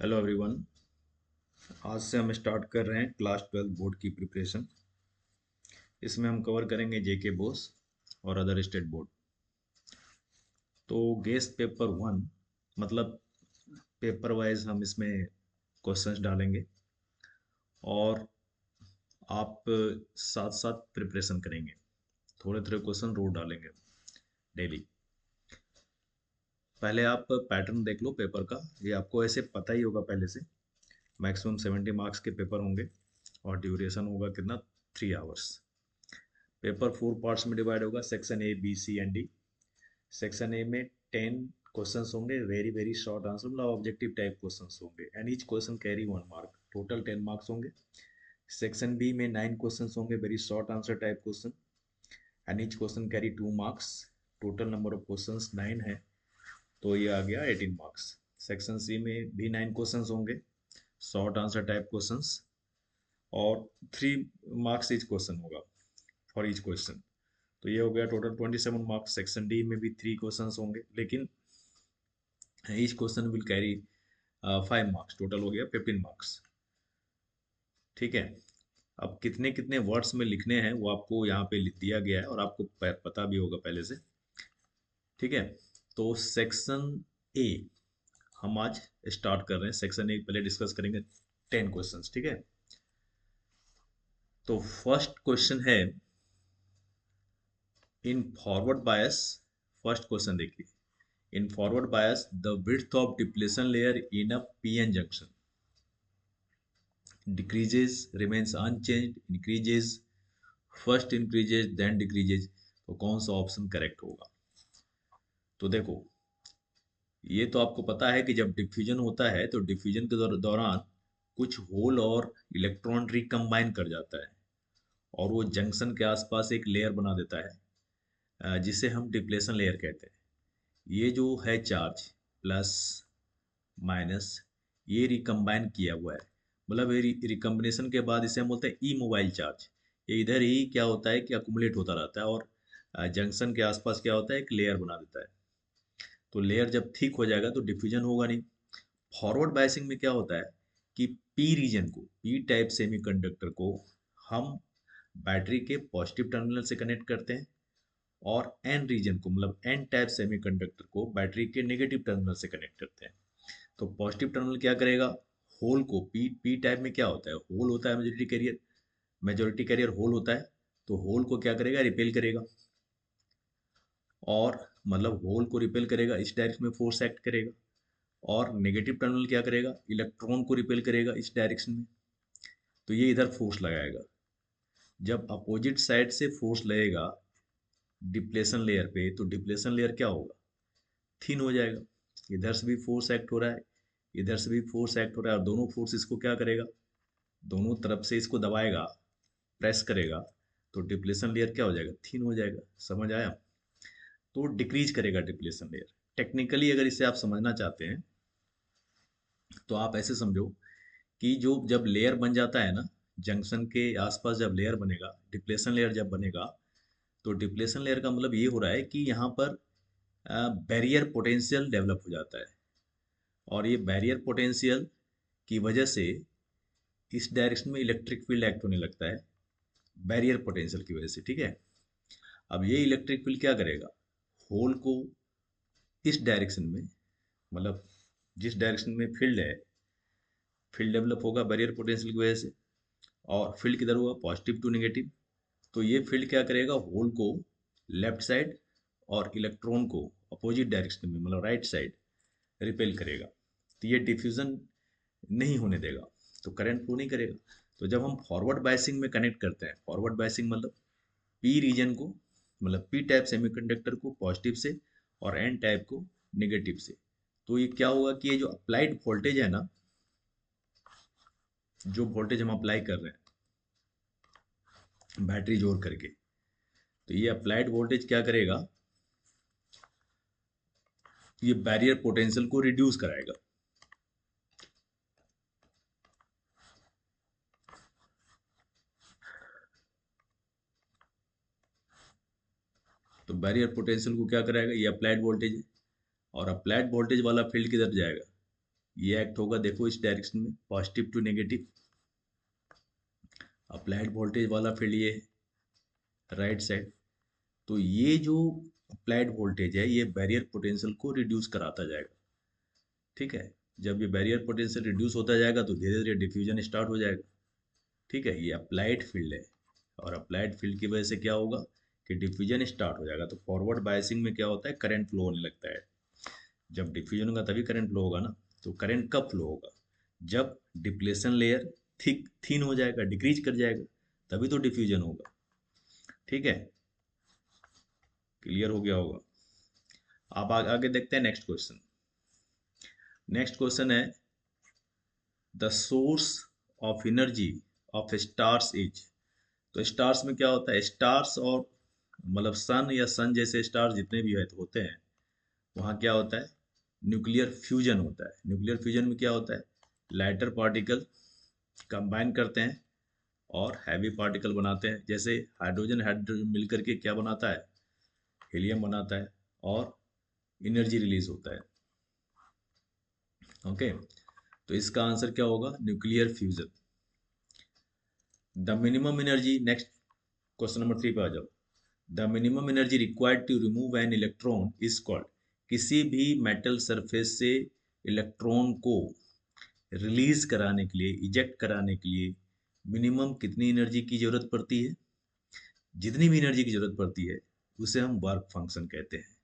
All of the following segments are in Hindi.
Hello everyone. आज से हम स्टार्ट कर रहे हैं क्लास 12 बोर्ड की प्रिपरेशन। इसमें हम कवर करेंगे जेके बोस और अदर स्टेट बोर्ड। तो गेस्ट पेपर वन मतलब पेपर वाइज हम इसमें क्वेश्चंस डालेंगे और आप साथ साथ प्रिपरेशन करेंगे। थोड़े थोड़े क्वेश्चन रोज डालेंगे डेली। पहले आप पैटर्न देख लो पेपर का। ये आपको ऐसे पता ही होगा पहले से। मैक्सिमम 70 मार्क्स के पेपर होंगे और ड्यूरेशन होगा कितना, 3 आवर्स। पेपर 4 पार्ट्स में डिवाइड होगा, section A B C and D. Section A में 10 क्वेश्चंस होंगे, वेरी वेरी शॉर्ट आंसर मतलब ऑब्जेक्टिव टाइप क्वेश्चंस होंगे and each question carry 1 mark, total 10 marks होंगे। सेक्शन बी में 9 क्वेश्चंस होंगे, very short answer type question and each question carry 2 marks. Total number of questions 9 है, तो ये आ गया 18 मार्क्स। सेक्शन सी में भी 9 क्वेश्चंस होंगे, शॉर्ट आंसर टाइप क्वेश्चंस, और 3 मार्क्स ईच क्वेश्चन होगा फॉर ईच क्वेश्चन। तो ये हो गया टोटल 27 मार्क्स। सेक्शन डी में भी 3 क्वेश्चंस होंगे, लेकिन each question will carry 5 marks, total हो गया 15 मार्क्स। ठीक है। अब कितने कितने वर्ड्स में लिखने हैं वो आपको यहाँ पे लिख दिया गया है और आपको पता भी होगा पहले से। ठीक है। तो सेक्शन ए हम आज स्टार्ट कर रहे हैं। सेक्शन ए पहले डिस्कस करेंगे 10 क्वेश्चंस। ठीक है। तो फर्स्ट क्वेश्चन है in forward bias. First question देखिए, in forward bias the width of depletion layer in a p-n junction decreases, remains unchanged, increases, first increases then decreases। तो कौन सा ऑप्शन करेक्ट होगा? तो देखो, ये तो आपको पता है कि जब डिफ्यूजन होता है तो डिफ्यूजन के दौरान कुछ होल और इलेक्ट्रॉन रिकम्बाइन कर जाता है और वो जंक्शन के आसपास एक लेयर बना देता है, जिसे हम डिप्लेशन लेयर कहते हैं। ये जो है चार्ज प्लस माइनस, ये रिकम्बाइन किया हुआ है, मतलब ये रिकम्बिनेशन के बाद इसे हम बोलते हैं ई मोबाइल चार्ज। ये इधर ही क्या होता है कि अकुमुलेट होता रहता है और जंक्शन के आसपास क्या होता है, एक लेयर बना देता है। तो लेयर जब थिक हो जाएगा तो डिफ्यूजन होगा नहीं। फॉरवर्ड बायसिंग में क्या होता है कि पी रीजन को, पी टाइप सेमीकंडक्टर को हम बैटरी के पॉजिटिव टर्मिनल से कनेक्ट करते हैं और एन रीजन को मतलब एन टाइप सेमीकंडक्टर को बैटरी के नेगेटिव टर्मिनल से कनेक्ट करते हैं। तो पॉजिटिव टर्मिनल क्या करेगा, होल को, पी पी टाइप में क्या होता है, होल होता है majority carrier, majority carrier hole होता है। तो होल को क्या करेगा, रिपेल करेगा, और मतलब होल को रिपेल करेगा, इस डायरेक्शन में फोर्स एक्ट करेगा। और नेगेटिव टर्मिनल क्या करेगा, इलेक्ट्रॉन को रिपेल करेगा इस डायरेक्शन में। तो ये इधर फोर्स लगाएगा। जब अपोजिट साइड से फोर्स लगेगा डिप्लेशन लेयर पे, तो डिप्लेशन लेयर क्या होगा, थिन हो जाएगा। इधर से भी फोर्स एक्ट हो रहा है, इधर से भी फोर्स एक्ट हो रहा है, और दोनों फोर्स इसको क्या करेगा, दोनों तरफ से इसको दबाएगा, प्रेस करेगा। तो डिप्लेशन लेयर क्या हो जाएगा, थिन हो जाएगा। समझ आया? तो डिक्रीज करेगा डिप्लेशन लेयर। टेक्निकली अगर इसे आप समझना चाहते हैं तो आप ऐसे समझो कि जो जब लेयर बन जाता है ना, जंक्शन के आसपास जब लेयर बनेगा, डिप्लेशन लेयर जब बनेगा, तो डिप्लेशन लेयर का मतलब ये हो रहा है कि यहाँ पर बैरियर पोटेंशियल डेवलप हो जाता है। और ये बैरियर पोटेंशियल की वजह से इस डायरेक्शन में इलेक्ट्रिक फील्ड एक्ट होने लगता है, बैरियर पोटेंशियल की वजह से। ठीक है। अब ये इलेक्ट्रिक फील्ड क्या करेगा, होल को इस डायरेक्शन में, मतलब जिस डायरेक्शन में फील्ड है, फील्ड डेवलप होगा बैरियर पोटेंशियल की वजह से, और फील्ड किधर होगा, पॉजिटिव टू नेगेटिव। तो ये फील्ड क्या करेगा, होल को लेफ्ट साइड और इलेक्ट्रॉन को अपोजिट डायरेक्शन में मतलब राइट साइड रिपेल करेगा। तो ये डिफ्यूजन नहीं होने देगा, तो करंट फ्लो नहीं करेगा। तो जब हम फॉरवर्ड बायसिंग में कनेक्ट करते हैं, फॉरवर्ड बायसिंग मतलब पी रीजन को, मतलब पी टाइप सेमीकंडक्टर को पॉजिटिव से और एन टाइप को नेगेटिव से, तो ये क्या होगा कि ये जो अप्लाइड वोल्टेज है ना, जो वोल्टेज हम अप्लाई कर रहे हैं बैटरी जोड़ करके, तो ये अप्लाइड वोल्टेज क्या करेगा, ये बैरियर पोटेंशियल को रिड्यूस कराएगा। तो बैरियर पोटेंशियल को क्या कराएगा, ये अप्लाइड वोल्टेज है, और अप्लाइड वोल्टेज वाला फील्ड किधर जाएगा, ये एक्ट होगा, देखो इस डायरेक्शन में, positive to negative. Applied voltage वाला फील्ड ये राइट साइड। तो ये जो अप्लाइड वोल्टेज है ये बैरियर पोटेंशियल को रिड्यूस कराता जाएगा। ठीक है, जब ये बैरियर पोटेंशियल रिड्यूस होता जाएगा तो धीरे धीरे डिफ्यूजन स्टार्ट हो जाएगा। ठीक है, ये अप्लाइड फील्ड है, और अप्लाइड फील्ड की वजह से क्या होगा कि डिफ्यूजन स्टार्ट हो जाएगा। तो फॉरवर्ड बायसिंग में क्या होता है, करंट फ्लो होने लगता है। जब डिफ्यूजन होगा तभी करंट फ्लो होगा ना। तो करंट कब फ्लो होगा, जब डिप्लेशन लेयर थीन हो जाएगा, डिक्रीज कर जाएगा, तभी तो डिफ्यूजन होगा। ठीक है, क्लियर हो गया होगा। आप आगे देखते हैं नेक्स्ट क्वेश्चन। नेक्स्ट क्वेश्चन है the source of energy of stars is. तो स्टार्स में क्या होता है, स्टार्स और मतलब सन या सन जैसे स्टार्स जितने भी होते हैं, वहाँ क्या होता है, न्यूक्लियर फ्यूजन होता है। न्यूक्लियर फ्यूजन में क्या होता है, लाइटर पार्टिकल कंबाइन करते हैं और हैवी पार्टिकल बनाते हैं। जैसे हाइड्रोजन हाइड्रोजन मिलकर के क्या बनाता है, हीलियम बनाता है, और एनर्जी रिलीज होता है। ओके, तो इसका आंसर क्या होगा, nuclear fusion. The minimum energy, next question number 3 पे आ जाओ। The minimum energy required to remove an electron is called. किसी भी मेटल सरफेस से इलेक्ट्रॉन को रिलीज कराने के लिए, इजेक्ट कराने के लिए मिनिमम कितनी एनर्जी की जरूरत पड़ती है, जितनी भी एनर्जी की जरूरत पड़ती है उसे हम वर्क फंक्शन कहते हैं।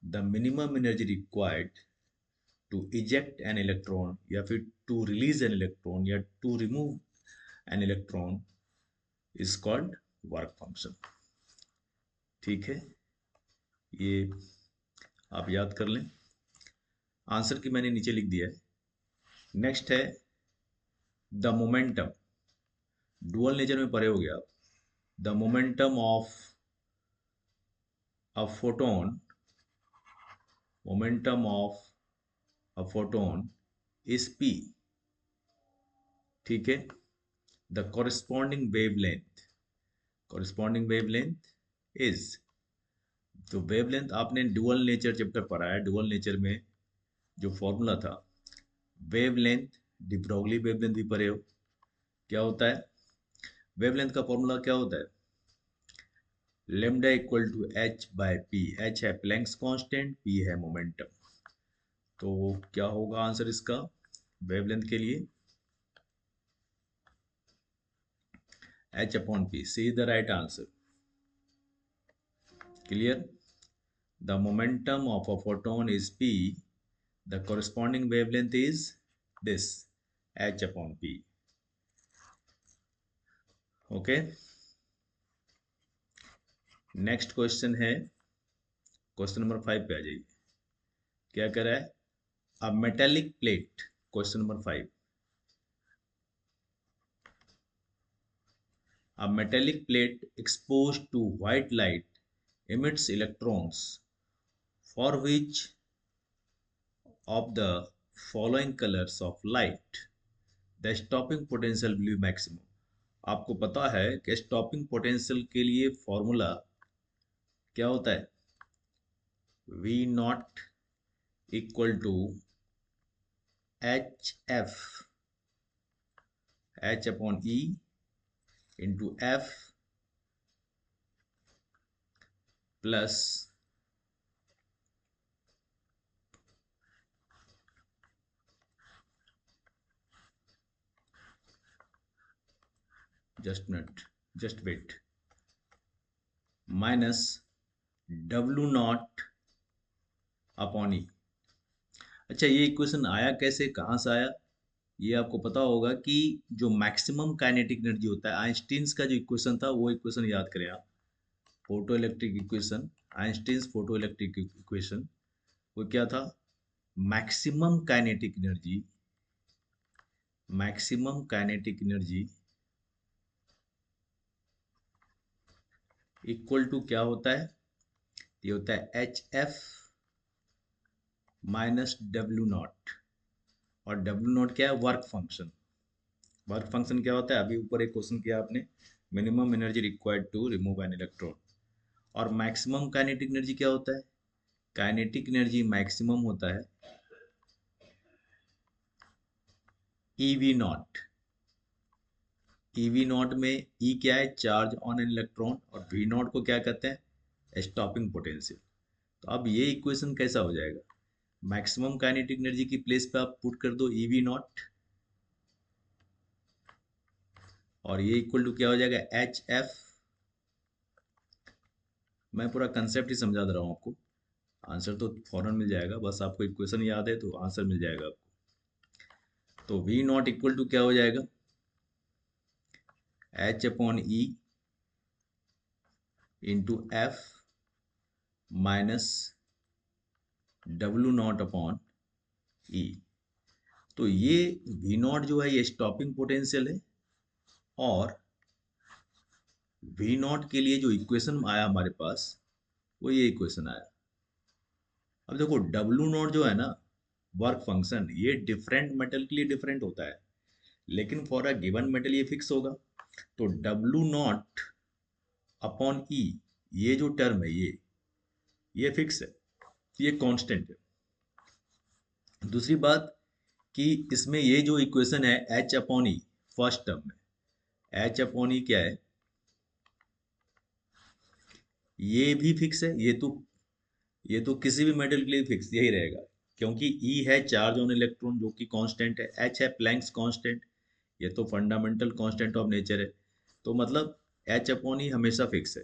The minimum energy required to eject an electron, या फिर टू रिलीज एन इलेक्ट्रॉन, या to remove an electron is called work function. ठीक है, ये आप याद कर लें। आंसर की मैंने नीचे लिख दिया है। नेक्स्ट है द मोमेंटम। डुअल नेचर में पढ़े हो गया आप। The momentum of a photon, momentum of a photon is p। ठीक है, the corresponding wavelength, corresponding wavelength is. तो वेवलेंथ आपने डुअल नेचर चैप्टर पढ़ा है, डुअल नेचर में जो फॉर्मूला था वेवलेंथ, डिब्रोगली वेवलेंथ भी पढ़े हो। क्या होता है वेवलेंथ का फॉर्मूला, क्या होता है, lambda equal to H by P. H है प्लैंक्स कांस्टेंट, पी है मोमेंटम। तो क्या होगा आंसर इसका वेवलेंथ के लिए, H upon P. C is the right answer. Clear, the momentum of a photon is p, the corresponding wavelength is this, h upon p. Okay, next question है, क्वेश्चन नंबर 5 पे आ जाइए। क्या कह रहा है, a metallic plate, question number 5। A metallic plate exposed to white light emits electrons for which of the following colors of light the stopping potential will be maximum। आपको पता है कि स्टॉपिंग पोटेंशियल के लिए फॉर्मूला क्या होता है, V not equal to H F, H upon E into F plus just minute, just wait, minus W not upon E. अच्छा, ये इक्वेशन आया कैसे, कहाँ से आया, ये आपको पता होगा कि जो मैक्सिमम काइनेटिक एनर्जी होता है, आइंस्टीन्स का जो इक्वेशन था वो इक्वेशन याद करें आप। Photo electric equation, Einstein's photo electric equation, वो क्या था, maximum kinetic energy, maximum kinetic energy equal to क्या होता है, ये होता है H F minus W naught. और डब्ल्यू नॉट क्या है, वर्क फंक्शन। वर्क फंक्शन क्या होता है, अभी ऊपर एक क्वेश्चन किया आपने, minimum energy required to remove an electron. और मैक्सिमम काइनेटिक एनर्जी क्या होता है, काइनेटिक एनर्जी मैक्सिमम होता है ईवी नॉट। ईवी नॉट में ई क्या है, चार्ज ऑन एन इलेक्ट्रॉन, और वी नॉट को क्या कहते हैं, स्टॉपिंग पोटेंशियल। तो अब ये इक्वेशन कैसा हो जाएगा, मैक्सिमम काइनेटिक एनर्जी की प्लेस पे आप पुट कर दो ईवी नॉट, और ये इक्वल टू क्या हो जाएगा, एच एफ। मैं पूरा कंसेप्ट ही समझा दे रहा हूँ आपको, आंसर तो फौरन मिल जाएगा, बस आपको इक्वेशन याद है तो आंसर मिल जाएगा आपको। तो वी नॉट इक्वल टू क्या हो जाएगा, H upon E into F minus W not upon E. तो ये वी नॉट जो है ये स्टॉपिंग पोटेंशियल है, और वी नॉट के लिए जो इक्वेशन आया हमारे पास वो ये इक्वेशन आया। अब देखो डब्ल्यू नॉट जो है ना, वर्क फंक्शन, ये डिफरेंट मेटल के लिए डिफरेंट होता है, लेकिन फॉर अ गिवन मेटल ये फिक्स होगा। तो डब्ल्यू नॉट अपॉन ई, ये जो टर्म है ये फिक्स है, ये कांस्टेंट है। दूसरी बात कि इसमें ये जो इक्वेशन है एच अपॉन ई, फर्स्ट टर्म में एच अपॉन ई क्या है, ये भी फिक्स है। ये तो किसी भी मेटल के लिए फिक्स यही रहेगा, क्योंकि ई है चार्ज ऑन इलेक्ट्रॉन जो कि कांस्टेंट है, एच है प्लैंक्स कांस्टेंट, ये तो फंडामेंटल कांस्टेंट ऑफ नेचर है। तो मतलब एच अपॉन ई हमेशा फिक्स है।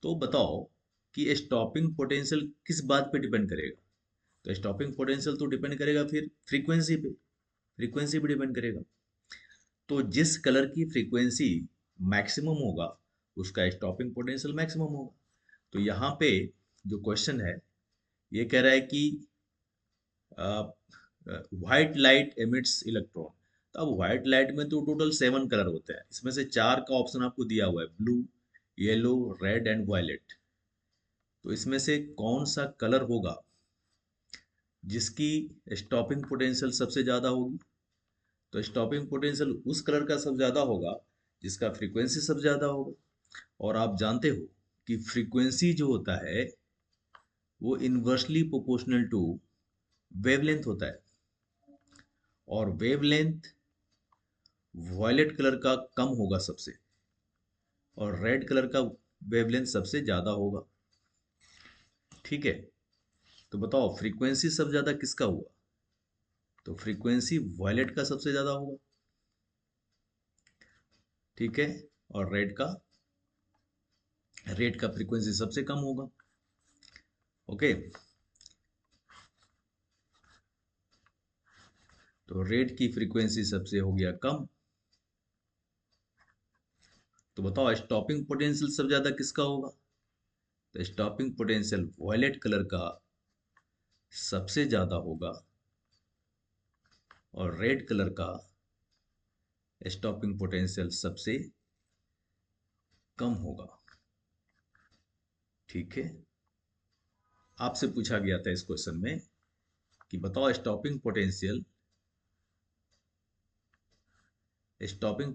तो बताओ कि स्टॉपिंग पोटेंशियल किस बात पे डिपेंड करेगा। तो स्टॉपिंग पोटेंशियल तो डिपेंड करेगा फिर फ्रीक्वेंसी पे, फ्रीक्वेंसी पे डिपेंड करेगा। तो जिस कलर की फ्रीक्वेंसी मैक्सिमम होगा उसका स्टॉपिंग पोटेंशियल मैक्सिमम होगा। तो यहाँ पे जो क्वेश्चन है ये कह रहा है कि व्हाइट लाइट एमिट्स इलेक्ट्रॉन। तो अब व्हाइट लाइट में तो टोटल 7 कलर होते हैं, इसमें से 4 का ऑप्शन आपको दिया हुआ है, blue, yellow, red and violet. तो इसमें से कौन सा कलर होगा जिसकी स्टॉपिंग पोटेंशियल सबसे ज़्यादा होगी। तो स्टॉपिंग पोटेंशियल उस कलर का सबसे ज़्यादा होगा जिसका फ्रीक्वेंसी सबसे ज़्यादा होगा। और आप जानते हो कि फ्रीक्वेंसी जो होता है वो इन्वर्सली प्रोपोर्शनल टू वेवलेंथ होता है, और वेवलेंथ वॉयलेट कलर का कम होगा सबसे, और रेड कलर का वेवलेंथ सबसे ज़्यादा होगा। ठीक है, तो बताओ फ्रीक्वेंसी सबसे ज़्यादा किसका हुआ। तो फ्रीक्वेंसी वॉयलेट का सबसे ज़्यादा होगा, ठीक है, और रेड का फ्रीक्वेंसी सबसे कम होगा। ओके, तो रेड की फ्रीक्वेंसी सबसे हो गया कम। तो बताओ स्टॉपिंग पोटेंशियल सबसे ज्यादा किसका होगा। तो स्टॉपिंग पोटेंशियल वॉयलेट कलर का सबसे ज्यादा होगा, और रेड कलर का स्टॉपिंग पोटेंशियल सबसे कम होगा। ठीक है, आपसे पूछा गया था इस क्वेश्चन में कि बताओ स्टॉपिंग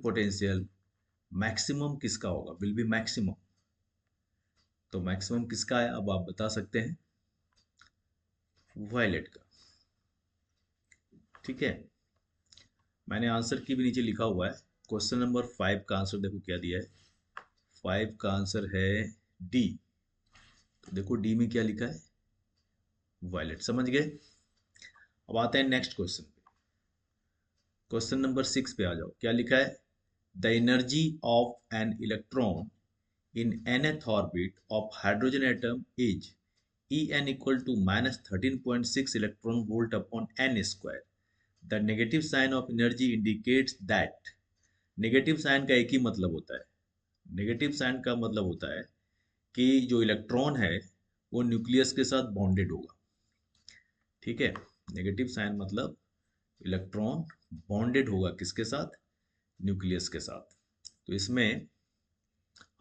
पोटेंशियल मैक्सिमम किसका होगा, विल बी मैक्सिमम। तो मैक्सिमम किसका है अब आप बता सकते हैं, वायलेट का। ठीक है, मैंने आंसर की भी नीचे लिखा हुआ है। क्वेश्चन नंबर 5 का आंसर देखो क्या दिया है। 5 का आंसर है डी। तो देखो डी में क्या लिखा है, वायलेट। समझ गए। अब आते हैं नेक्स्ट क्वेश्चन पे। क्वेश्चन नंबर 6 पे आ जाओ, क्या लिखा है, the energy of an electron in nth orbit of hydrogen atom is En equal to minus 13.6 electron volt upon n square. The negative sign of energy indicates that, negative sign का एक ही मतलब होता है, नेगेटिव साइन का मतलब होता है कि जो इलेक्ट्रॉन है वो न्यूक्लियस के साथ बॉन्डेड होगा। ठीक है, नेगेटिव साइन मतलब इलेक्ट्रॉन बॉन्डेड होगा किसके साथ, न्यूक्लियस के साथ। तो इसमें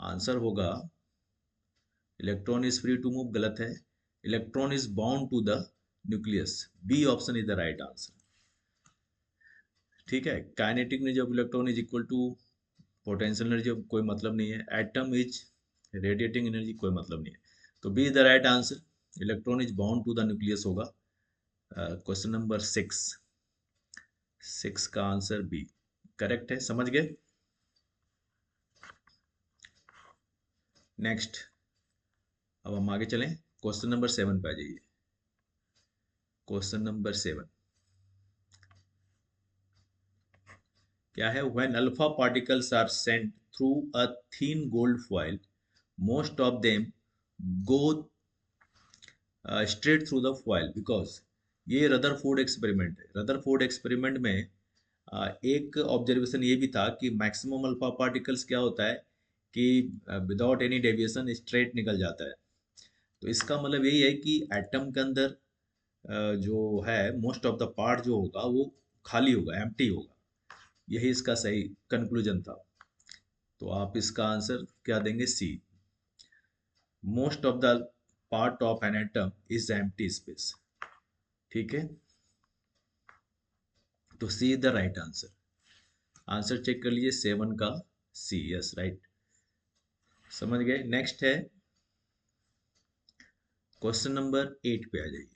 आंसर होगा electron is free to move, गलत है। Electron is bound to the nucleus, B option is the right answer. ठीक है, kinetic energy of electron is equal to potential energy, कोई मतलब नहीं है। एटम इज रेडिएटिंग एनर्जी, कोई मतलब नहीं है। तो B is the right answer, electron is bound to the nucleus होगा। Question number 6। 6 का आंसर बी करेक्ट है, समझ गए। नेक्स्ट, अब हम आगे चलें, क्वेश्चन नंबर 7 पे आ जाइए। क्वेश्चन नंबर 7 क्या है? When alpha particles are sent through a thin gold foil, most of them go straight through the foil because, ये रदरफोर्ड एक्सपेरिमेंट है। रदरफोर्ड एक्सपेरिमेंट में एक ऑब्जर्वेशन ये भी था कि मैक्सिमम अल्फा पार्टिकल्स क्या होता है कि विदाउट एनी डेविएशन स्ट्रेट निकल जाता है। तो इसका मतलब यही है कि एटम के अंदर जो है मोस्ट ऑफ द पार्ट जो होगा वो खाली होगा, एम्प्टी होगा। यही इसका सही कंक्लूजन था। तो आप इसका आंसर क्या देंगे? C, most of the part of an atom is empty space. ठीक है, तो C is the right answer. Answer check कर लीजिए 7 का सी, यस राइट, समझ गए। नेक्स्ट है क्वेश्चन नंबर 8 पे आ जाइए।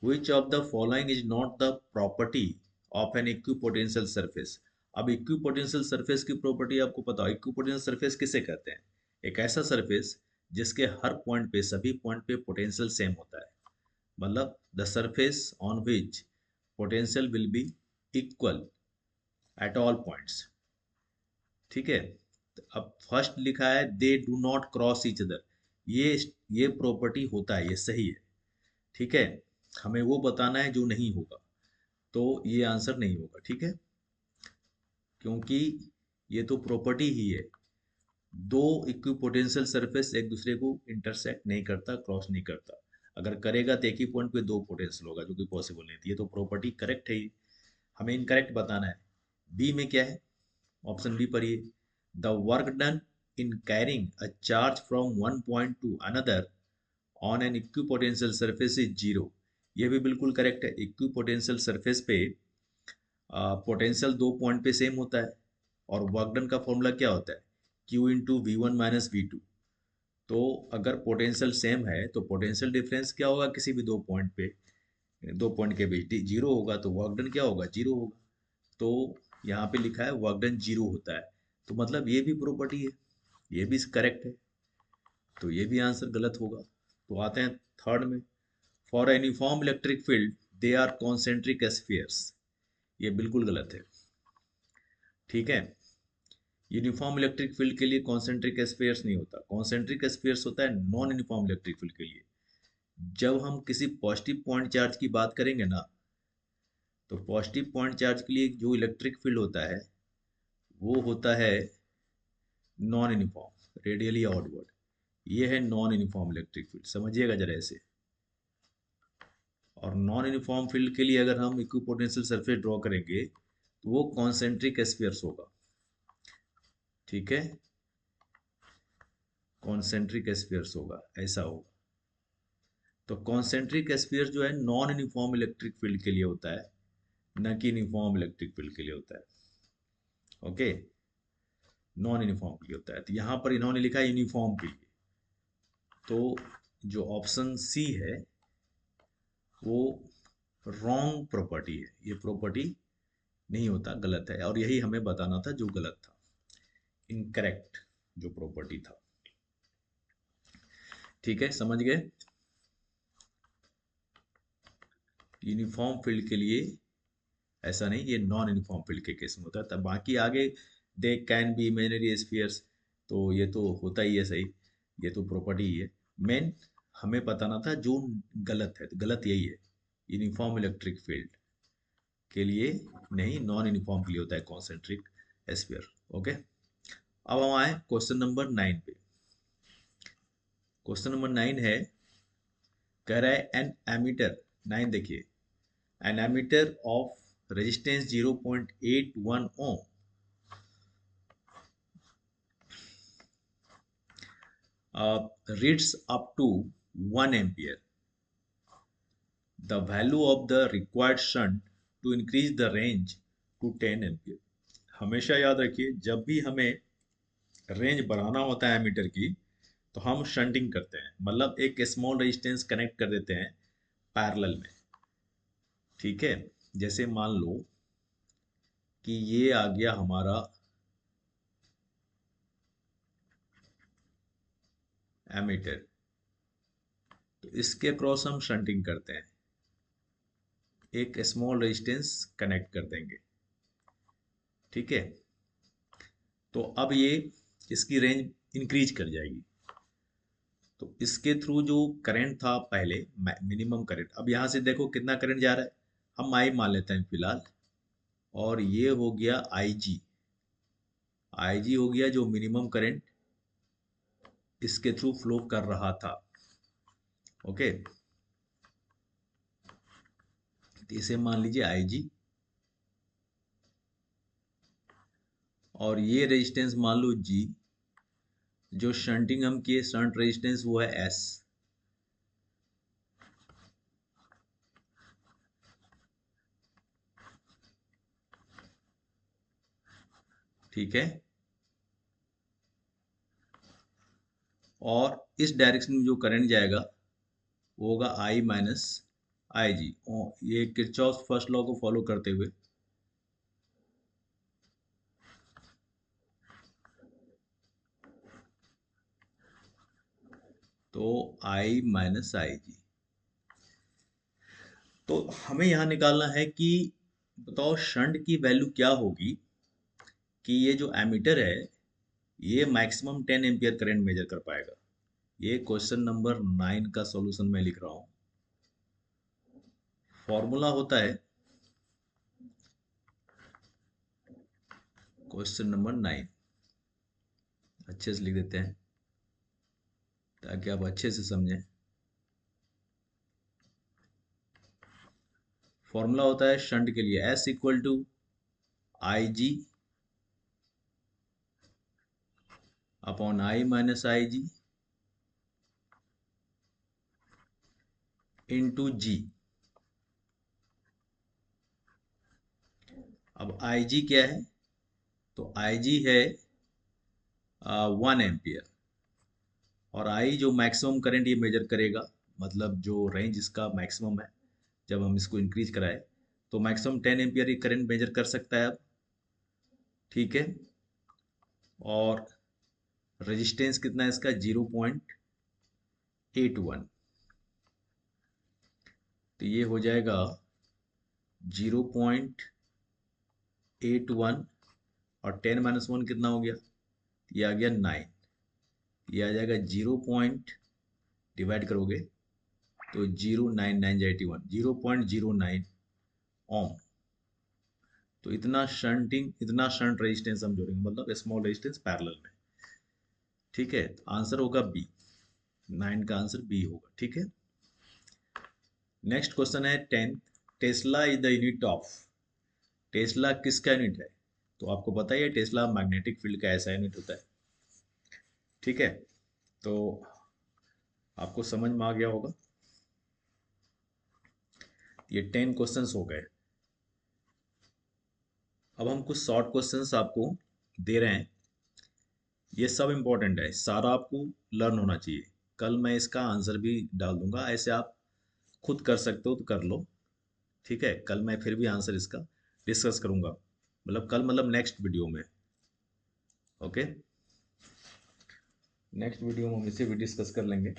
Which of the following is not the property of an equipotential surface? अब इक्विपोटेंशियल सरफेस की प्रॉपर्टी आपको पता हो। इक्विपोटेंशियल सरफेस किसे कहते हैं? एक ऐसा सरफेस जिसके हर पॉइंट पे, सभी पॉइंट पे पोटेंशियल सेम होता है। मतलब the surface on which potential will be equal at all points. ठीक है, तो अब फर्स्ट लिखा है they do not cross each other. ये प्रॉपर्टी होता है, ये सही है। ठीक है, हमें वो बताना है जो नहीं होगा, तो ये आंसर नहीं होगा। ठीक है, क्योंकि ये तो प्रॉपर्टी ही है। दो इक्विपोटेंशियल सरफेस एक दूसरे को इंटरसेक्ट नहीं करता, क्रॉस नहीं करता। अगर करेगा तो एक ही पॉइंट पे दो पोटेंशियल होगा, जो कि पॉसिबल नहीं थी। ये तो प्रॉपर्टी करेक्ट है ही। हमें इनकरेक्ट बताना है। बी में क्या है? ऑप्शन बी पर ये, the work done in carrying a charge from one point two another on an equipotential surface is zero. ये भी बिल्कुल करेक्ट है। इक्विपोटेंशियल सरफेस पे पोटेंशियल दो पॉइंट पे सेम होता है, और वर्क डन का फॉर्मूला क्या होता है? Q into V one minus V two. तो अगर पोटेंशियल सेम है तो पोटेंशियल डिफरेंस क्या होगा? किसी भी दो पॉइंट पे, दो पॉइंट के बीच जीरो होगा, तो वर्क डन क्या होगा? जीरो होगा। तो यहाँ पे लिखा है वर्क डन जीरो होता है, तो मतलब ये भी प्रॉपर्टी है, ये भी करेक्ट है। तो ये भी आंसर गलत होगा। तो आते हैं थर्ड में, for uniform electric field they are concentric spheres. ये बिल्कुल गलत है। ठीक है, यूनिफॉर्म इलेक्ट्रिक फील्ड के लिए कॉन्सेंट्रिक स्फीयर्स नहीं होता। कॉन्सेंट्रिक स्फीयर्स होता है नॉन यूनिफॉर्म इलेक्ट्रिक फील्ड के लिए। जब हम किसी पॉजिटिव पॉइंट चार्ज की बात करेंगे ना, तो पॉजिटिव पॉइंट चार्ज के लिए जो इलेक्ट्रिक फील्ड होता है वो होता है नॉन यूनिफॉर्म, रेडियली आउटवर्ड। ये है नॉन यूनिफॉर्म इलेक्ट्रिक फील्ड, समझिएगा जरा ऐसे। और नॉन यूनिफॉर्म फील्ड के लिए अगर हम इक्विपोटेंशियल सरफेस ड्रॉ करेंगे तो वो कॉन्सेंट्रिक स्फीयर्स होगा। ठीक है, कॉन्सेंट्रिक स्फीयर्स होगा, ऐसा होगा। तो कॉन्सेंट्रिक स्फीयर जो है नॉन यूनिफॉर्म इलेक्ट्रिक फील्ड के लिए होता है, न कि यूनिफॉर्म इलेक्ट्रिक फील्ड के लिए होता है। ओके, नॉन यूनिफॉर्म के लिए होता है। तो यहाँ पर इन्होंने लिखा है यूनिफॉर्म के लिए, तो जो ऑप्शन सी है वो रॉन्ग प्रॉपर्टी है। ये प्रॉपर्टी नहीं होता, गलत है, और यही हमें बताना था जो गलत था, इनकरेक्ट जो प्रॉपर्टी था। ठीक है, समझ गए। यूनिफॉर्म फील्ड के लिए ऐसा नहीं, ये नॉन यूनिफॉर्म फील्ड के केस में होता है। तब बाकी आगे they can be imaginary spheres, तो ये तो होता ही है सही, ये तो प्रॉपर्टी ही है। मेन हमें बताना था जो गलत है, तो गलत यही है, यूनिफॉर्म इलेक्ट्रिक फील्ड के लिए नहीं, नॉन यूनिफॉर्म के लिए होता है कॉन्सेंट्रिक स्फीयर। ओके, अब हम आए क्वेश्चन नंबर 9 पे। क्वेश्चन नंबर 9 है, कह रहा है एन एमीटर, 9 देखिए, an ammeter of resistance 0.81 ohm reads up to 1 ampere. The value of the required shunt to increase the range to 10 ampere. हमेशा याद रखिए, जब भी हमें रेंज बढ़ाना होता है एमीटर की, तो हम शंटिंग करते हैं, मतलब एक स्मॉल रेजिस्टेंस कनेक्ट कर देते हैं पैरेलल में। ठीक है, जैसे मान लो कि ये आ गया हमारा एमीटर, तो इसके क्रॉस हम शंटिंग करते हैं, एक स्मॉल रेजिस्टेंस कनेक्ट कर देंगे। ठीक है, तो अब ये इसकी रेंज इंक्रीज कर जाएगी। तो इसके थ्रू जो करंट था पहले, मिनिमम करंट, अब यहाँ से देखो कितना करंट जा रहा है, हम आई मान लेते हैं फिलहाल, और ये हो गया आई जी। आई जी हो गया जो मिनिमम करंट इसके थ्रू फ्लो कर रहा था। ओके, तो इसे मान लीजिए आई जी, और ये रेजिस्टेंस मान लो जी, जो शंटिंग हम किए शंट रेजिस्टेंस वो है एस। ठीक है, और इस डायरेक्शन में जो करंट जाएगा वो होगा आई माइनस आई जी। ये किरचॉफ फर्स्ट लॉ को फॉलो करते हुए, तो आई माइनस आई जी। तो हमें यहाँ निकालना है कि बताओ शंट की वैल्यू क्या होगी कि ये जो एमीटर है ये मैक्सिमम 10 एम्पियर करंट मेजर कर पाएगा। ये क्वेश्चन नंबर 9 का सॉल्यूशन मैं लिख रहा हूँ। फॉर्मूला होता है क्वेश्चन नंबर 9, अच्छे से लिख देते हैं ताकि आप अच्छे से समझें। फॉर्मूला होता है शंट के लिए S equal to I G upon I minus I G into G. अब आई जी क्या है, तो आई जी है 1 एम्पियर, और आई जो मैक्सिमम करंट ये मेजर करेगा, मतलब जो रेंज इसका मैक्सिमम है जब हम इसको इंक्रीज कराए, तो मैक्सिमम 10 एम्पियर ये करंट मेजर कर सकता है अब। ठीक है, और रेजिस्टेंस कितना है इसका, 0.81। तो ये हो जाएगा 0.81, और 10 - 1 कितना हो गया, ये आ गया 9। ये आ जाएगा 0 डिवाइड करोगे तो 0.9981, 0.09 ओम। तो इतना शंटिंग, इतना शंट रेजिस्टेंस हम जोड़ेंगे, मतलब स्मॉल रेजिस्टेंस पैरेलल में। ठीक है, तो आंसर होगा बी, 9 का आंसर बी होगा। ठीक है, नेक्स्ट क्वेश्चन है 10th। Tesla is the unit of, Tesla किसका यूनिट है, तो आपको पता ही है टेस्ला मैग्नेटिक फील्ड का ऐसा यूनिट होता है। ठीक है, तो आपको समझ में आ गया होगा। ये 10 क्वेश्चंस हो गए। अब हम कुछ शॉर्ट क्वेश्चंस आपको दे रहे हैं, ये सब इंपॉर्टेंट है, सारा आपको लर्न होना चाहिए। कल मैं इसका आंसर भी डाल दूंगा, ऐसे आप खुद कर सकते हो तो कर लो। ठीक है, कल मैं फिर भी आंसर इसका डिस्कस करूंगा, मतलब कल मतलब नेक्स्ट वीडियो में। ओके, नेक्स्ट वीडियो में हम इसे भी डिस्कस कर लेंगे।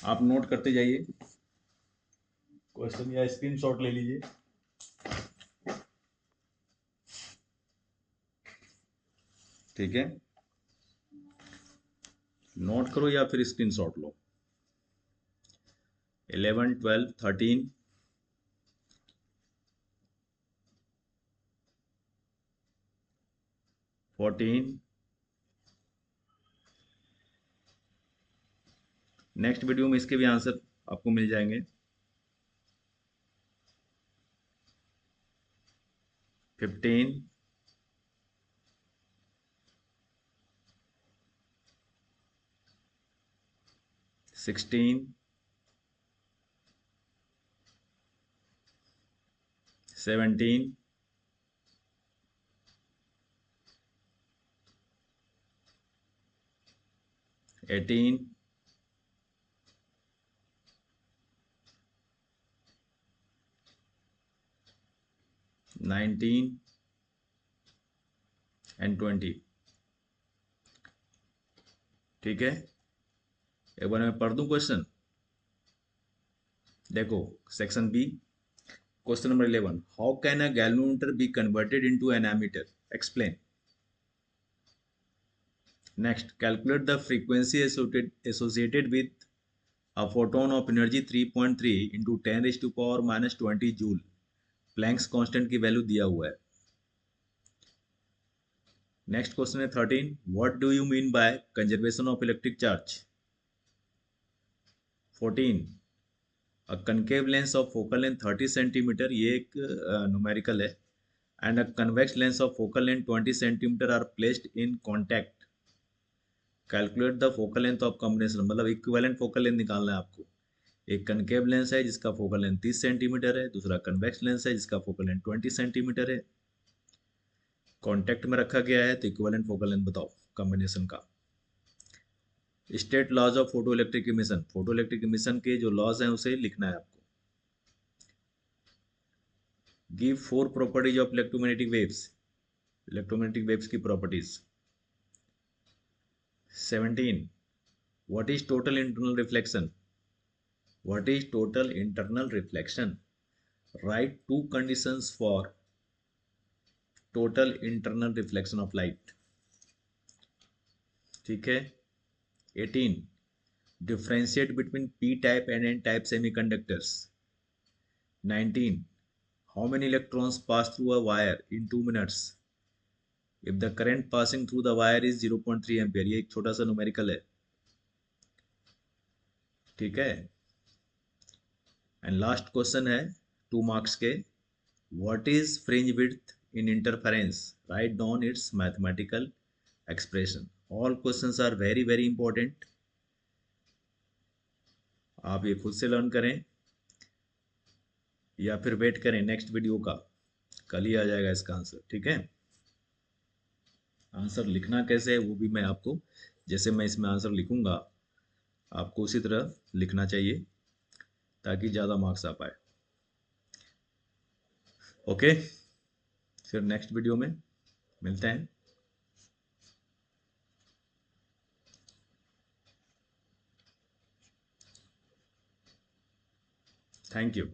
आप नोट करते जाइए क्वेश्चन, या स्क्रीनशॉट ले लीजिए। ठीक है, नोट करो या फिर स्क्रीनशॉट लो। 11, 12, 13, 14, नेक्स्ट वीडियो में इसके भी आंसर आपको मिल जाएंगे। 15, 16, 17, 18, 18, 19 एंड 20। ठीक है, एक बार मैं पढ़ दूं क्वेश्चन। देखो, section B, question number 11, how can a galvanometer be converted into an ammeter, explain. Next, calculate the frequency associated with a photon of energy 3.3 into 10 raised to power minus 20 joule. Planck's constant की वैल्यू दिया हुआ है। नेक्स्ट क्वेश्चन है 13, what do you mean by conservation of electric charge. 14, a concave lens of focal length 30 centimetre, ये एक न्यूमेरिकल है, and a convex lens of focal length 20 centimetre are placed in contact, calculate the focal length of combination, मतलब इक्विवेलेंट फोकल लेंथ निकालना है आपको। एक कनकेव लेंस है जिसका फोकल लेंथ 30 सेंटीमीटर है, दूसरा कन्वेक्स लेंस है जिसका फोकल लेंथ 20 सेंटीमीटर है, कॉन्टैक्ट में रखा गया है, तो इक्विवेलेंट फोकल लेंथ बताओ कॉम्बिनेशन का। State laws of photoelectric emission, photoelectric emission के जो लॉज हैं उसे लिखना है आपको। Give 4 properties of electromagnetic waves, electromagnetic waves की properties. 17, what is total internal reflection, what is total internal reflection, write 2 conditions for total internal reflection of light. ठीक है, 18, differentiate between p type and n type semiconductors। 19, how many electrons pass through a wire in 2 minutes if the current passing through the wire is 0.3 ampere, ये एक छोटा सा न्यूमेरिकल है। ठीक है, एंड लास्ट क्वेश्चन है 2 मार्क्स के, what is fringe width in interference, write down its mathematical expression. All questions are very very important, आप ये खुद से लर्न करें या फिर वेट करें नेक्स्ट वीडियो का, कल ही आ जाएगा इसका आंसर। ठीक है, आंसर लिखना कैसे है वो भी मैं आपको, जैसे मैं इसमें आंसर लिखूंगा आपको उसी तरह लिखना चाहिए ताकि ज़्यादा मार्क्स आ पाए। ओके, फिर नेक्स्ट वीडियो में मिलते हैं। Thank you.